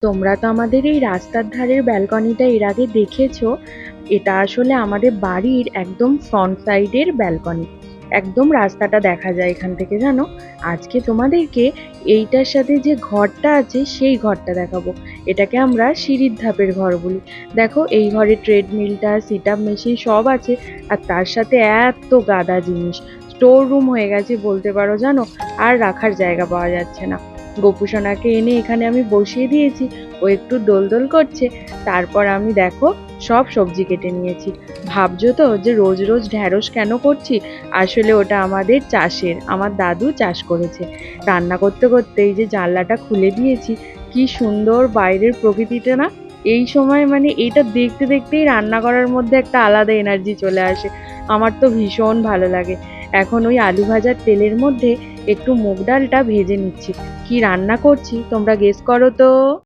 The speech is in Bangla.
তোমরা তো আমাদের এই রাস্তার ধারের ব্যালকনিটা এর আগে দেখেছো। এটা আসলে আমাদের বাড়ির একদম ফ্রন্ট সাইডের ব্যালকনি। একদম রাস্তাটা দেখা যায় এখান থেকে, জানো। আজকে তোমাদেরকে এইটার সাথে যে ঘরটা আছে সেই ঘরটা দেখাবো। এটাকে আমরা সিঁড়ির ধাপের ঘর বলি। দেখো, এই ঘরে ট্রেডমিলটা, সিট আপ মেশিন সব আছে। আর তার সাথে এত গাদা জিনিস, স্টোর রুম হয়ে গেছে বলতে পারো, জানো। আর রাখার জায়গা পাওয়া যাচ্ছে না। গোপুসোনাকে এনে এখানে আমি বসিয়ে দিয়েছি। ও একটু দোল করছে। তারপর আমি দেখো সব সবজি কেটে নিয়েছি। ভাবছো তো যে রোজ রোজ ঢ্যাঁড়স কেন করছি? আসলে ওটা আমাদের চাষের, আমার দাদু চাষ করেছে। রান্না করতে করতে এই যে জানলাটা খুলে দিয়েছি, কি সুন্দর বাইরের প্রকৃতিটা না। এই সময় মানে এইটা দেখতে দেখতেই রান্না করার মধ্যে একটা আলাদা এনার্জি চলে আসে। আমার তো ভীষণ ভালো লাগে। এখন ওই আলু ভাজার তেলের মধ্যে একটু মুগ ডালটা ভেজে নিচ্ছি। কি রান্না করছি তোমরা গেস করো তো।